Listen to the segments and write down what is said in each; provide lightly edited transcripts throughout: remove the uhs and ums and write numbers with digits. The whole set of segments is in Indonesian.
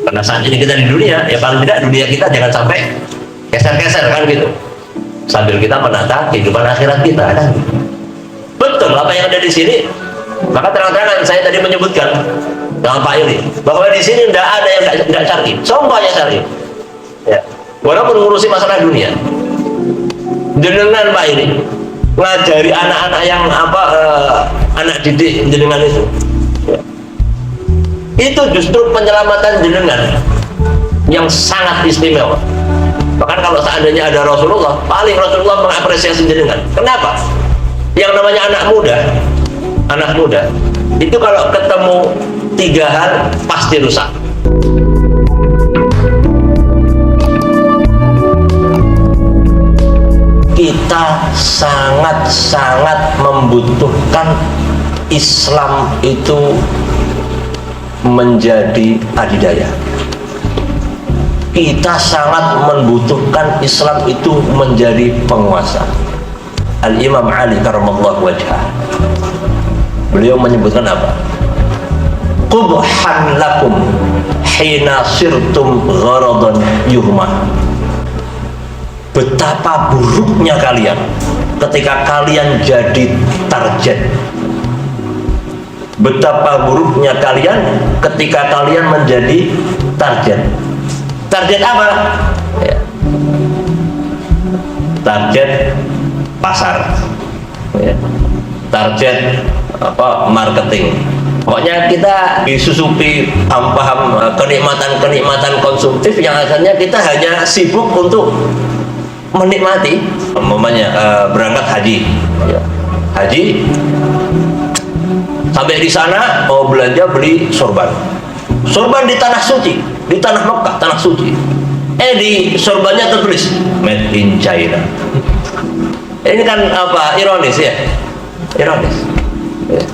Karena saat ini kita di dunia, ya paling tidak dunia kita jangan sampai geser-geser kan gitu. Sambil kita menata kehidupan akhirat kita kan. Betul apa yang ada di sini. Maka terang-terangan saya tadi menyebutkan dengan Pak Yuri bahwa di sini tidak ada yang tidak syar'i. Contohnya syar'i. Ya. Walaupun ngurusi masalah dunia. Jenengan Pak Yuri ngajari anak-anak yang anak didik jenengan itu. Ya. Itu justru penyelamatan jenengan yang sangat istimewa. Bahkan kalau seandainya ada Rasulullah, paling Rasulullah mengapresiasi jenengan. Kenapa? Yang namanya anak muda itu kalau ketemu 3 hal pasti rusak. Kita sangat-sangat membutuhkan Islam itu menjadi adidaya. Kita sangat membutuhkan Islam itu menjadi penguasa. Al-Imam Ali karramallahu wajhah, beliau menyebutkan apa? Qubhan lakum hina sirtum gharadan yuhmah. Betapa buruknya kalian ketika kalian jadi target. Betapa buruknya kalian ketika kalian menjadi target. Target apa? Ya. Target pasar, ya. Target marketing. Pokoknya kita disusupi paham kenikmatan konsumtif yang akhirnya kita hanya sibuk untuk menikmati. Umpamanya berangkat haji, ya. Haji sampai di sana mau belanja beli sorban di tanah suci, di tanah Mekah, tanah suci. Di sorbannya tertulis made in China. Ini kan ironis ya, ironis. Ya.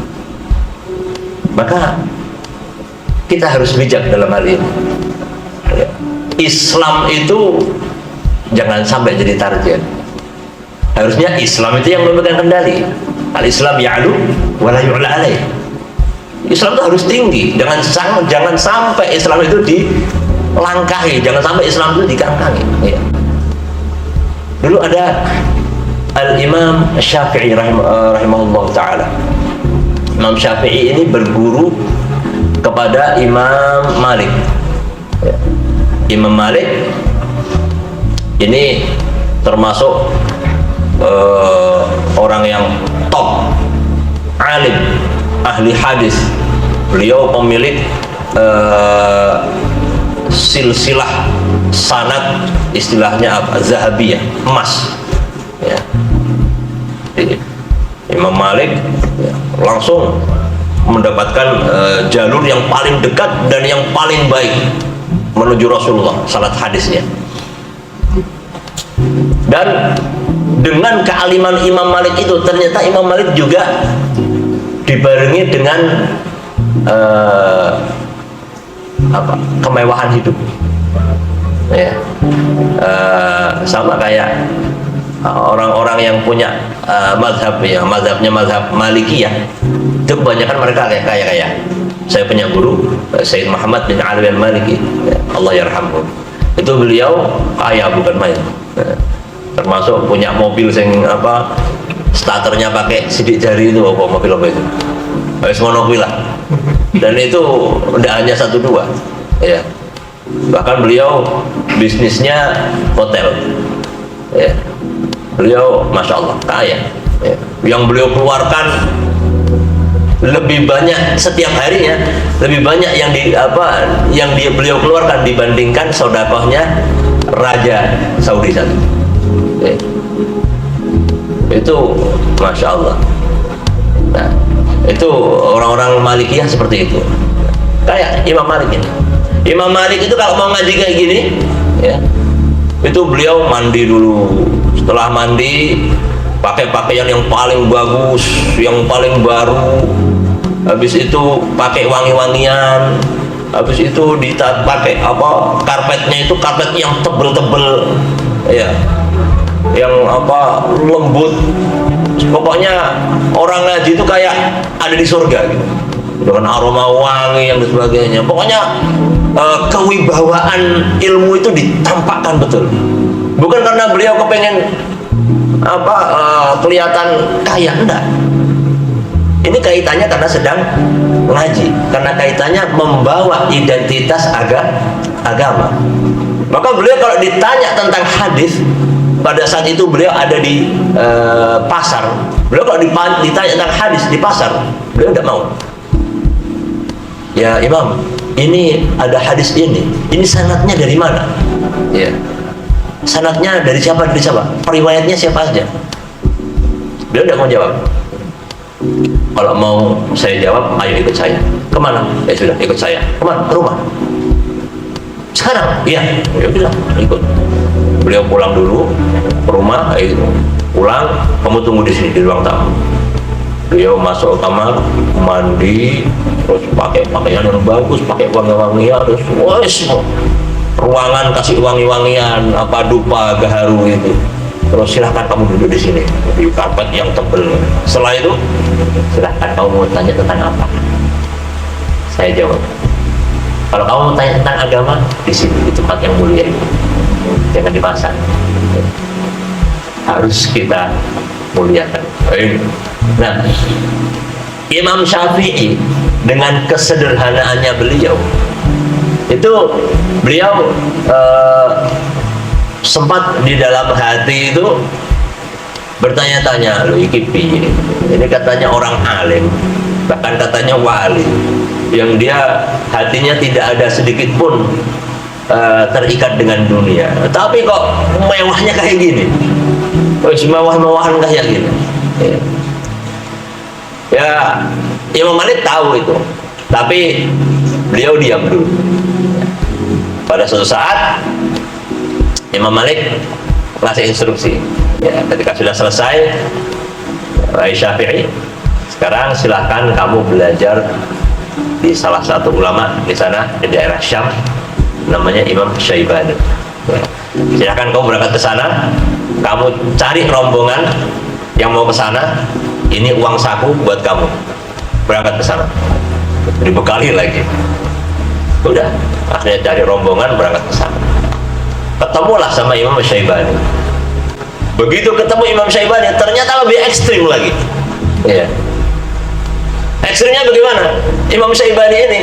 Maka kita harus bijak dalam hal ini. Ya. Islam itu jangan sampai jadi target. Harusnya Islam itu yang memegang kendali. Al-Islam ya'lu wa la yu'la alaih. Islam itu harus tinggi. Jangan sampai Islam itu dilangkahi. Jangan sampai Islam itu dikangkangi. Ya. Dulu ada Al-Imam Syafi'i rahimahullah ta'ala. Imam Syafi'i ini berguru kepada Imam Malik. Ya. Imam Malik ini termasuk orang yang top, alim, ahli hadis. Beliau pemilik silsilah sanad, istilahnya zahabiyah, emas. Ya. Imam Malik ya, langsung mendapatkan jalur yang paling dekat dan yang paling baik menuju Rasulullah, sanad hadisnya. Dan dengan kealiman Imam Malik itu, ternyata Imam Malik juga dibarengi dengan kemewahan hidup, ya. Sama kayak orang-orang yang punya mazhabnya mazhab Malikiyah, itu kebanyakan mereka kaya. Saya punya guru Sayyid Muhammad bin Ali al-Maliki, ya, Allah yarhamhu. Itu beliau kaya bukan main. Ya. Termasuk punya mobil yang starternya pakai sidik jari itu, mobil apa itu? Semua mobil lah. Dan itu tidak hanya 1-2, ya. Bahkan beliau bisnisnya hotel, ya. Beliau masya Allah kaya, ya. Yang beliau keluarkan lebih banyak setiap harinya, lebih banyak yang beliau keluarkan dibandingkan sedekahnya Raja Saudi satu. Ya. Itu masya Allah. Nah, itu orang-orang Malikiyah seperti itu. Kayak Imam Malik ini. Imam Malik itu kalau mau ngaji kayak gini, ya, itu beliau mandi dulu. Setelah mandi, pakai pakaian yang paling bagus, yang paling baru. Habis itu pakai wangi-wangian. Habis itu dipakai karpetnya itu karpet yang tebel-tebel, ya, yang lembut. Pokoknya orang ngaji itu kayak ada di surga gitu. dengan aroma wangi dan sebagainya. Pokoknya kewibawaan ilmu itu ditampakkan betul. Bukan karena beliau kepengen kelihatan kaya, enggak. Ini kaitannya karena sedang ngaji, karena kaitannya membawa identitas agama. Maka beliau kalau ditanya tentang hadis, pada saat itu beliau ada di pasar. Beliau kalau ditanya tentang hadis di pasar, beliau tidak mau. Ya Imam, ini ada hadis ini sanadnya dari mana? Ya, sanadnya dari siapa? Periwayatnya siapa saja? Beliau tidak mau jawab. Kalau mau saya jawab, ayo ikut saya. Kemana? Ya sudah, ikut saya. Kemana? Ke rumah. Sekarang? Iya. Ya sudah, ikut. Beliau pulang dulu ke rumah, gitu. Pulang, kamu tunggu di sini di ruang tamu. Beliau masuk ke kamar, mandi, terus pakai pakaian yang bagus, pakai wangi-wangian, terus ruangan kasih wangi-wangian, dupa gaharu itu. Terus silahkan kamu duduk di sini di karpet yang tebal. Setelah itu, silahkan kamu mau tanya tentang apa? Saya jawab. Kalau kamu mau tanya tentang agama, di sini di tempat yang mulia ini, jangan di pasar. Harus kita muliakan. Nah, Imam Syafi'i dengan kesederhanaannya beliau, itu beliau sempat di dalam hati itu bertanya-tanya, loh iki piye? Ini katanya orang alim, bahkan katanya wali, yang dia hatinya tidak ada sedikit pun terikat dengan dunia, tapi kok mewahnya kayak gini, mewah-mewahan kayak gini. Ya, Imam Malik tahu itu, tapi beliau diam dulu. Pada suatu saat Imam Malik ngasih instruksi, ya, ketika sudah selesai, wahai Syafi'i, sekarang silahkan kamu belajar di salah satu ulama di sana di daerah Syam, namanya Imam Syaibani. Silahkan kamu berangkat ke sana, kamu cari rombongan yang mau ke sana. Ini uang saku buat kamu, berangkat ke sana. Dibekali lagi. Udah, akhirnya cari rombongan berangkat ke sana. Ketemulah sama Imam Syaibani. Begitu ketemu Imam Syaibani, ternyata lebih ekstrim lagi. Ya. Ekstrimnya bagaimana? Imam Syaibani ini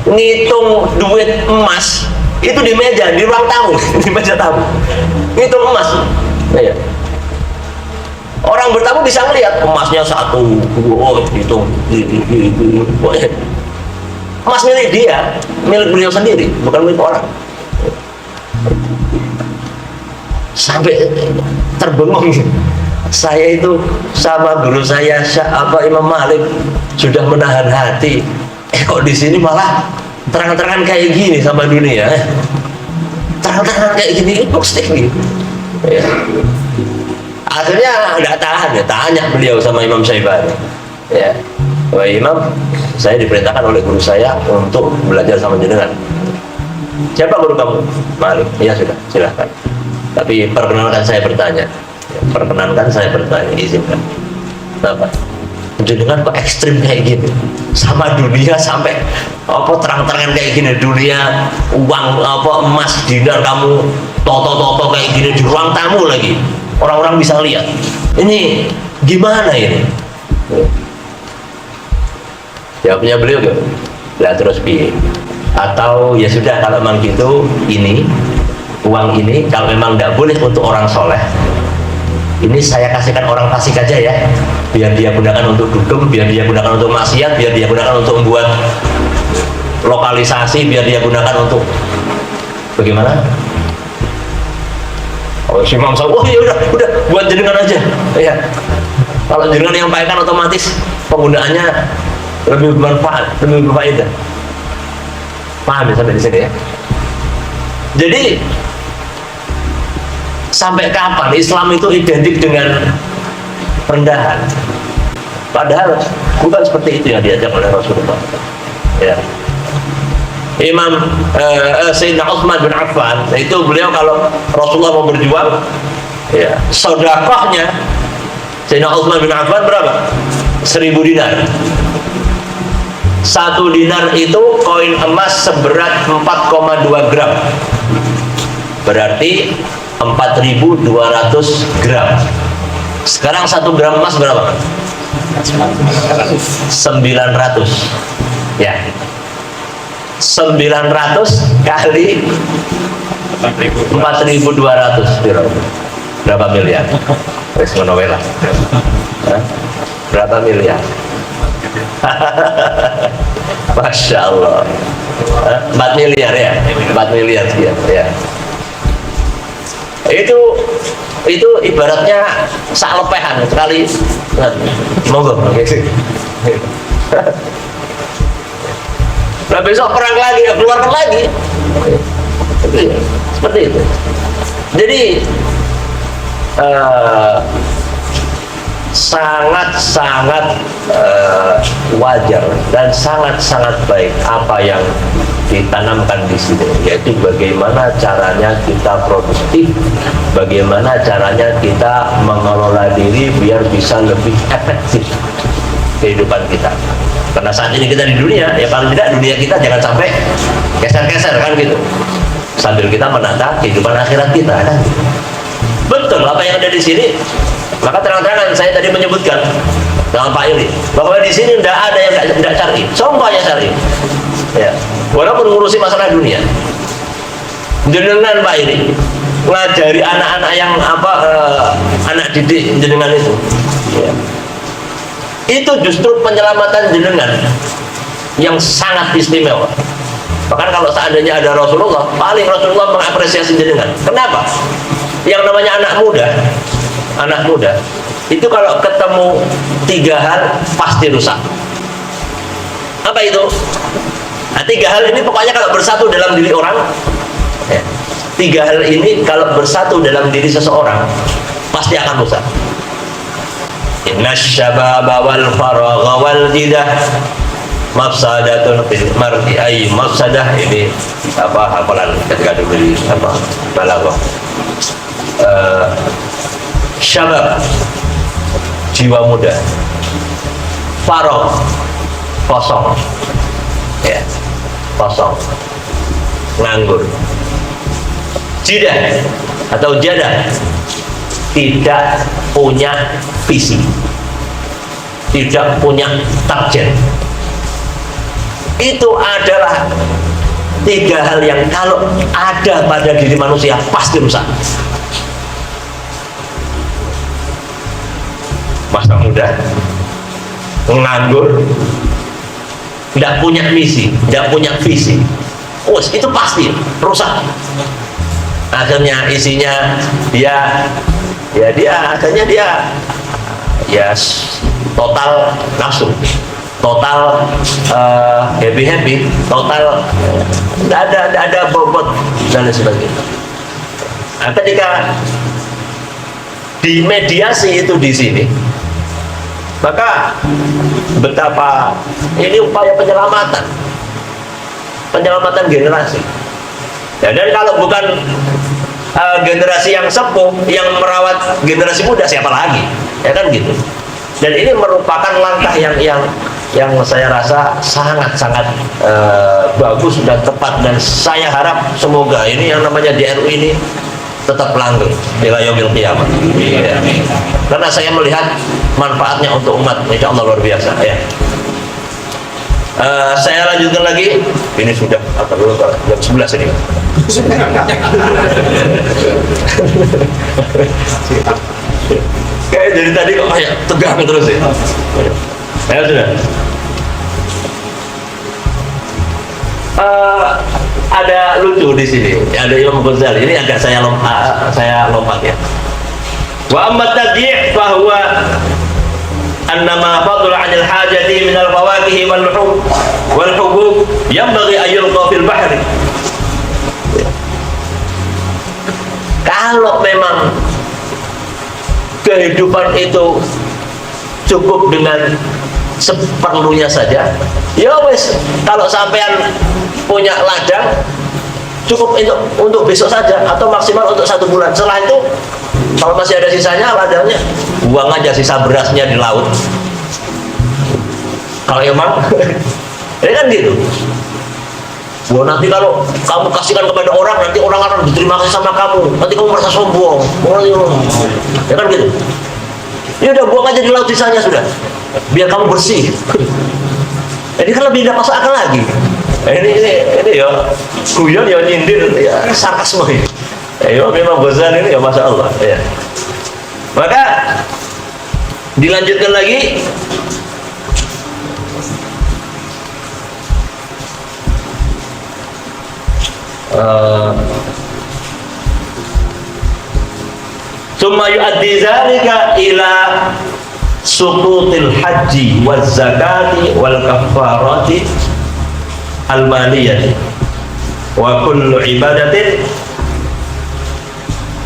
ngitung duit emas itu di meja, di ruang tamu, di meja tamu. Ngitung emas. Ya. Orang bertamu bisa melihat emasnya satu, hitung. Emas milik dia, milik beliau sendiri, bukan milik orang. Sampai terbengong, saya itu sama guru saya Imam Malik sudah menahan hati, kok di sini malah terang-terangan kayak gini sama dunia, terang-terangan kayak gini, kok stick gitu. Ya. Akhirnya nggak tahan, ya tanya beliau sama Imam Syaibani, ya, wahai Imam, saya diperintahkan oleh guru saya untuk belajar sama jenengan. Siapa guru kamu? Malik. Ya sudah, silahkan. Tapi perkenankan saya bertanya. Perkenankan saya bertanya, izinkan. Kenapa? Jenengan kok ekstrim kayak gini? Sama dunia sampai terang-terangan kayak gini, dunia uang emas dinar kamu toto-toto kayak gini di ruang tamu lagi. Orang-orang bisa lihat. Ini gimana ini? Jawabnya beliau gitu. Lah terus piye? Atau ya sudah, kalau memang gitu, ini uang ini kalau memang tidak boleh untuk orang soleh, ini saya kasihkan orang fasik aja ya, biar dia gunakan untuk dugem, biar dia gunakan untuk maksiat, biar dia gunakan untuk membuat lokalisasi, biar dia gunakan untuk bagaimana? Oh, si Imam Syafi'i, oh ya udah buat jenengan aja. Ya, kalau jenengan yang pakai otomatis penggunaannya lebih bermanfaat, lebih berfaedah. Paham ya sampai di sini ya? Jadi sampai kapan Islam itu identik dengan rendahan? Padahal bukan seperti itu yang diajak oleh Rasulullah. Ya. Imam Sayyidina Utsman bin Affan itu beliau kalau Rasulullah mau berjuang, ya, sedekahnya Sayyidina Utsman bin Affan berapa? 1000 dinar. 1 dinar itu koin emas seberat 4,2 gram. Berarti 4.200 gram. Sekarang 1 gram emas berapa? 900. Ya. 900 kali 4.200 berapa miliar? Wes ngono wae lah. Berapa miliar? Masya Allah. 4 miliar ya? 4 miliar sekian ya. Itu ibaratnya sak lepehan sekali. Monggo. Nah besok perang lagi, ya keluarkan lagi. Seperti itu. Jadi sangat-sangat wajar dan sangat-sangat baik apa yang ditanamkan di sini, yaitu bagaimana caranya kita produktif, bagaimana caranya kita mengelola diri biar bisa lebih efektif kehidupan kita. Karena saat ini kita di dunia, ya paling tidak dunia kita jangan sampai geser-geser kan gitu, sambil kita menata kehidupan akhirat kita kan. Betul apa yang ada di sini. Maka terang-terangan saya tadi menyebutkan dengan Pak Ili bahwa di sini tidak ada yang tidak syar'i, semuanya syar'i. Ya, walaupun ngurusi masalah dunia. Jenengan Pak Ili ngajari anak-anak yang anak didik jenengan itu. Ya. Itu justru penyelamatan jenengan yang sangat istimewa. Bahkan kalau seandainya ada Rasulullah, paling Rasulullah mengapresiasi jenengan. Kenapa? Yang namanya anak muda itu kalau ketemu 3 hal pasti rusak. Apa itu? Nah, 3 hal ini pokoknya kalau bersatu dalam diri orang, ya, 3 hal ini kalau bersatu dalam diri seseorang pasti akan rusak. Innasyababa wal faragha wal jidah mafsadatun fil mar'i ay mafsadah. Ini hafalan ketika dulu di balaghah. Syabab jiwa muda, faragh kosong, ya kosong, nganggur, jidah atau jadah tidak punya visi, tidak punya target. Itu adalah 3 hal yang kalau ada pada diri manusia pasti rusak. Masa muda, nganggur, tidak punya misi, tidak punya visi, itu pasti rusak. Akhirnya isinya dia akhirnya dia total nafsu, total happy, total tidak ada bobot dan lain sebagainya. Nah, ketika dimediasi itu di sini, maka betapa ini upaya penyelamatan generasi. Ya, dan kalau bukan generasi yang sepuh yang merawat generasi muda, siapa lagi? Ya kan gitu. Dan ini merupakan langkah yang saya rasa sangat-sangat bagus dan tepat, dan saya harap semoga ini yang namanya DRU ini tetap langgeng ila yaumil qiyamah. Ya. Karena saya melihat manfaatnya untuk umat, insya Allah luar biasa ya. Saya lanjutkan lagi. Ini sudah jam 11 ini. Kayak dari tadi kok kayak tegang terus ya. Ya sudah. Ada lucu di sini. Ada Imam Ghazali. Ini agak saya lompat ya. Wa amma tadyi' fa huwa annama fadla 'anil hajati min al-fawakih wal luhum wal hubub yanbaghi an yulqa fil bahri. Kalau memang kehidupan itu cukup dengan seperlunya saja, ya wes, kalau sampean punya ladang cukup untuk besok saja atau maksimal untuk 1 bulan. Setelah itu kalau masih ada sisanya, ladangnya buang aja sisa berasnya di laut. Kalau emang Ya kan gitu. Wah, nanti kalau kamu kasihkan kepada orang, nanti orang akan berterima kasih sama kamu. Nanti kamu merasa sombong. Ya kan gitu. Ya udah, buang aja di laut sisanya sudah. Biar kamu bersih. Ini kan lebih tidak masuk akal lagi. Ini ya guyon ya nyindir ya sarkasme ini. Ya memang Ghazali ini ya Masya Allah ya. Maka dilanjutkan lagi. Summa yu'addi dzalika ila suqutil haji waz zakati wal kaffarati al maliyati wa kullu ibadatin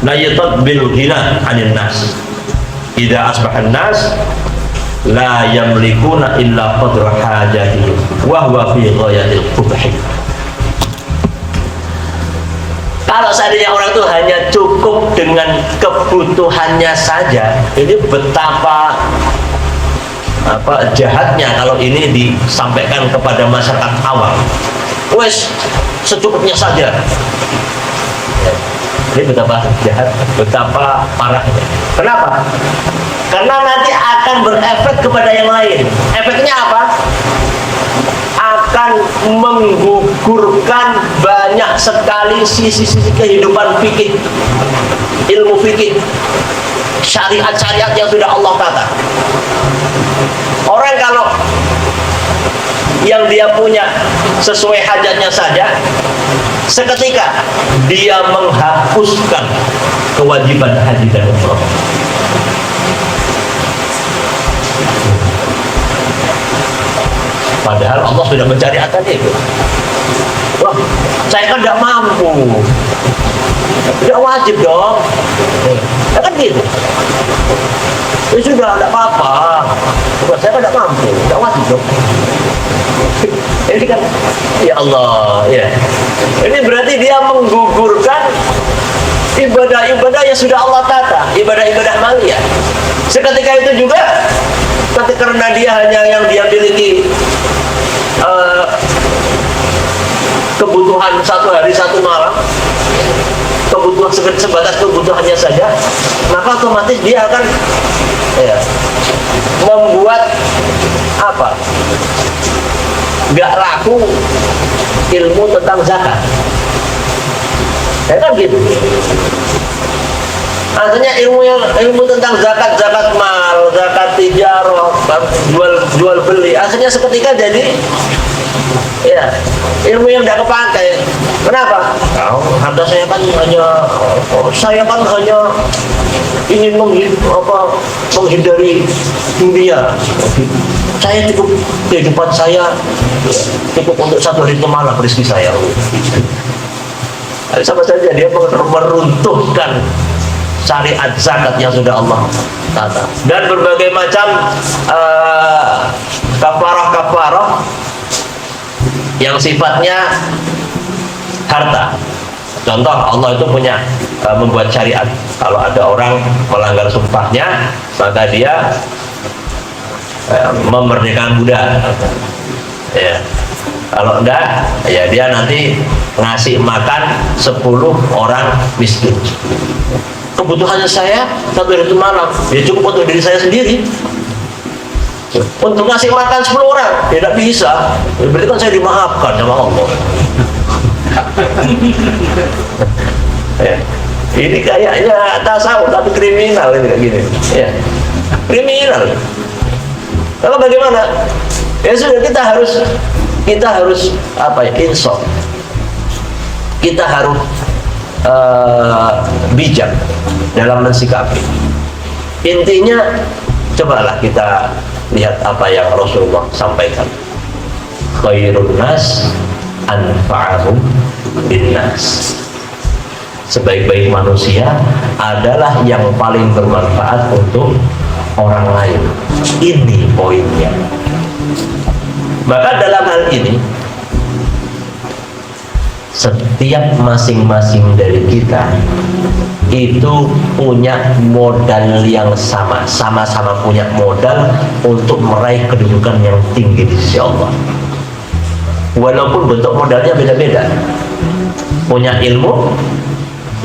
la yatbil ghina 'anil nas idza asbaha an-nas la yamlikuna illa qadra hajati wa huwa fi ghayatil qubhi. Kalau seandainya orang itu hanya cukup dengan kebutuhannya saja, ini betapa jahatnya kalau ini disampaikan kepada masyarakat awam. Wes secukupnya saja. Ini betapa jahat, betapa parahnya. Kenapa? Karena nanti akan berefek kepada yang lain. Efeknya apa? Akan menggugurkan banyak sekali sisi-sisi kehidupan fikih, ilmu fikih, syariat-syariat yang sudah Allah tata. Orang kalau yang dia punya sesuai hajatnya saja, seketika dia menghapuskan kewajiban haji dan umrah. Padahal Allah sudah mencariatkan itu. Wah, saya kan tidak mampu. Tidak wajib dong. Ya kan gitu. Ya sudah, tidak apa-apa. Saya kan tidak mampu. Tidak wajib dong. Ini kan, ya Allah, ya. Ini berarti dia menggugurkan ibadah-ibadah yang sudah Allah tata, ibadah-ibadah maliyah. Seketika itu juga, karena dia hanya yang dia miliki kebutuhan satu hari satu malam, kebutuhan sebatas kebutuhannya saja, maka otomatis dia akan membuat apa? Gak laku ilmu tentang zakat. Ya kan gitu. Artinya ilmu tentang zakat mal, zakat tijarah, jual beli, akhirnya seketika jadi ilmu yang tidak kepakai. Kenapa? Harta saya kan hanya ingin menghindari dunia. Saya cukup kehidupan saya cukup untuk satu hari semalam rezeki saya. Sama saja dia meruntuhkan syariat zakat yang sudah Allah tata, dan berbagai macam kafarah yang sifatnya harta. Contoh, Allah itu punya membuat syariat. Kalau ada orang melanggar sumpahnya, maka dia memerdekakan budak. Ya. Kalau enggak, ya dia nanti ngasih makan 10 orang miskin. Kebutuhannya saya satu hari itu malam, ya cukup untuk diri saya sendiri. Untuk ngasih makan 10 orang, tidak bisa. Berarti kan saya dimaafkan sama Allah. Ya. Ini kayaknya tasawuf tapi kriminal ini kayak gini. Ya. Kriminal. Lalu bagaimana? Ya sudah, kita harus insaf. Kita harus bijak dalam mensikapi. Intinya, cobalah kita lihat apa yang Rasulullah sampaikan. Khairun nas anfa'ahum binnas. Sebaik-baik manusia adalah yang paling bermanfaat untuk orang lain. Ini poinnya. Maka dalam hal ini, setiap masing-masing dari kita itu punya modal yang sama-sama punya modal untuk meraih kedudukan yang tinggi di sisi Allah. walaupun bentuk modalnya beda-beda. Punya ilmu,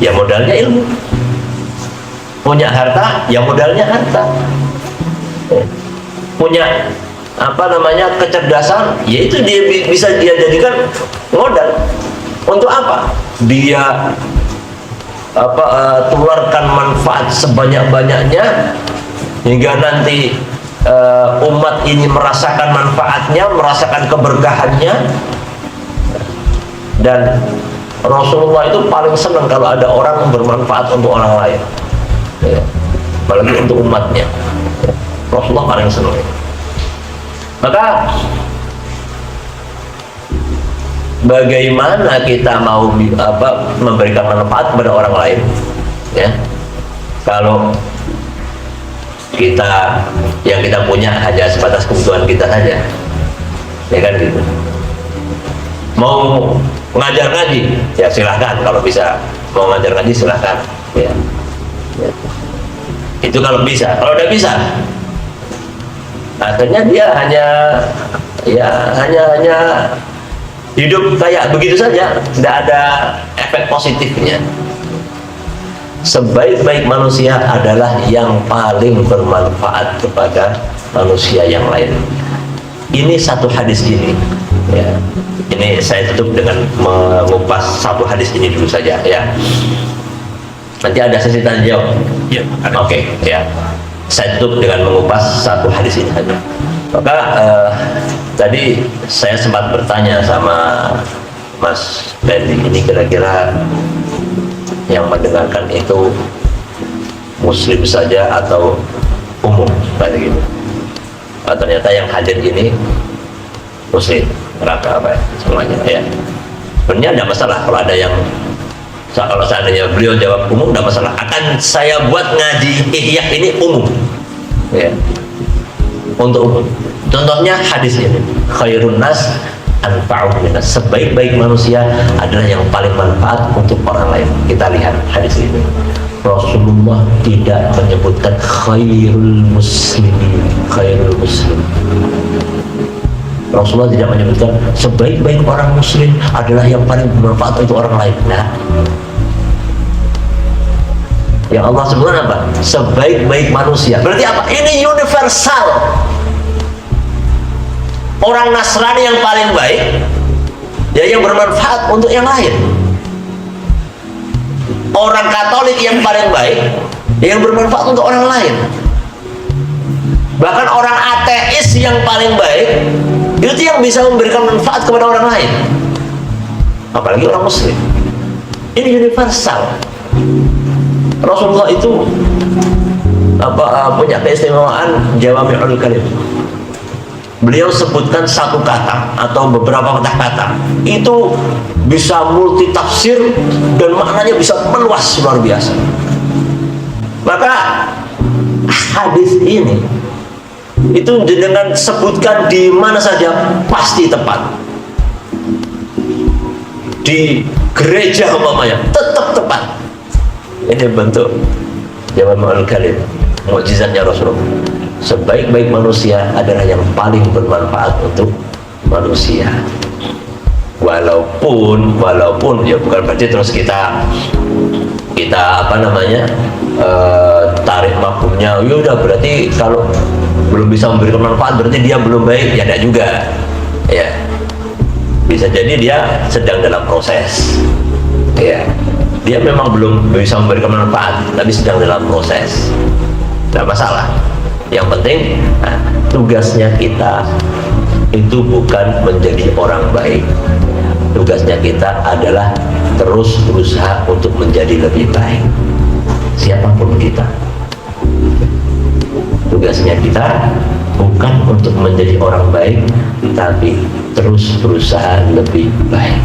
ya modalnya ilmu. Punya harta, ya modalnya harta. Punya kecerdasan, yaitu dia bisa dia jadikan modal. Untuk apa? Dia tularkan manfaat sebanyak-banyaknya hingga nanti umat ini merasakan manfaatnya, merasakan keberkahannya. Dan Rasulullah itu paling senang kalau ada orang yang bermanfaat untuk orang lain, ya, apalagi untuk umatnya. Rasulullah paling senang. Maka bagaimana kita mau memberikan manfaat kepada orang lain, ya, kalau yang kita punya hanya sebatas kebutuhan kita saja, ya kan gitu. Mau ngajar ngaji, ya silahkan, kalau bisa mau ngajar ngaji silahkan, ya. Itu kalau bisa. Kalau udah bisa, akhirnya dia hanya hidup kayak begitu saja, tidak ada efek positifnya. Sebaik-baik manusia adalah yang paling bermanfaat kepada manusia yang lain. Ini satu hadis ini, ya. Ini saya tutup dengan mengupas satu hadis ini dulu saja, ya. Nanti ada sesi tanya jawab. Ya, oke, ya. Saya tutup dengan mengupas satu hadis ini saja. Maka tadi saya sempat bertanya sama Mas Bendy, ini kira-kira yang mendengarkan itu muslim saja atau umum, kayak gitu. Ternyata yang hadir ini muslim, rata apa ya, semuanya, ya. Sebenarnya tidak masalah kalau ada yang, kalau seandainya beliau jawab umum, tidak masalah. Akan saya buat ngaji Ihya ini umum, ya, untuk umum. Contohnya hadis ini, khairun nas anfa'uhum linnas. Sebaik-baik manusia adalah yang paling manfaat untuk orang lain. Kita lihat hadis ini. Rasulullah tidak menyebutkan khairul muslimin, khairul muslim. Rasulullah tidak menyebutkan sebaik-baik orang muslim adalah yang paling bermanfaat untuk orang lain. Nah, yang Allah sebutkan apa? Sebaik-baik manusia. Berarti apa? Ini universal. Orang Nasrani yang paling baik, ya, yang bermanfaat untuk yang lain. Orang Katolik yang paling baik, yang bermanfaat untuk orang lain. Bahkan orang ateis yang paling baik, itu yang bisa memberikan manfaat kepada orang lain. Apalagi orang muslim. Ini universal. Rasulullah itu punya keistimewaan jawami'ul kalim. Beliau sebutkan satu kata atau beberapa kata-kata itu bisa multi tafsir dan maknanya bisa meluas luar biasa. Maka hadis ini itu dengan sebutkan di mana saja pasti tepat. Di gereja umpamanya tetap tepat. Ini bentuk jawami'ul kalim, mukjizatnya Rasulullah. Sebaik-baik manusia adalah yang paling bermanfaat untuk manusia. Walaupun ya bukan berarti terus kita tarik mafhumnya, ya udah berarti kalau belum bisa memberikan manfaat berarti dia belum baik. Ya tidak juga, ya. Bisa jadi dia sedang dalam proses, ya. Dia memang belum bisa memberikan manfaat, tapi sedang dalam proses. Tidak masalah. Yang penting, tugasnya kita itu bukan menjadi orang baik. Tugasnya kita adalah terus berusaha untuk menjadi lebih baik. Siapapun kita, tugasnya kita bukan untuk menjadi orang baik, tapi terus berusaha lebih baik.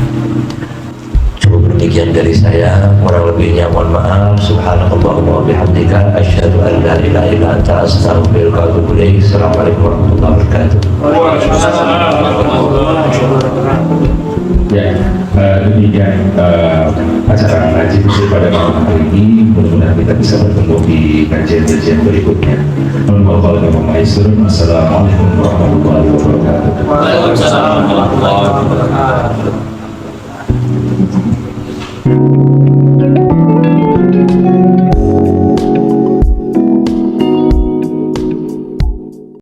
Cukup demikian dari saya, kurang lebihnya mohon maaf. Subhanallah wa bihamdika asyhadu an la ilaha illa anta astaghfiruka wa atubu ilaik. Assalamualaikum warahmatullahi wabarakatuh. Ya, demikian acara ngaji pada malam hari ini. Mudah-mudahan mudah-mudahan kita bisa bertemu di kajian-kajian berikutnya. Assalamualaikum warahmatullahi wabarakatuh. Waalaikumsalam warahmatullahi wabarakatuh.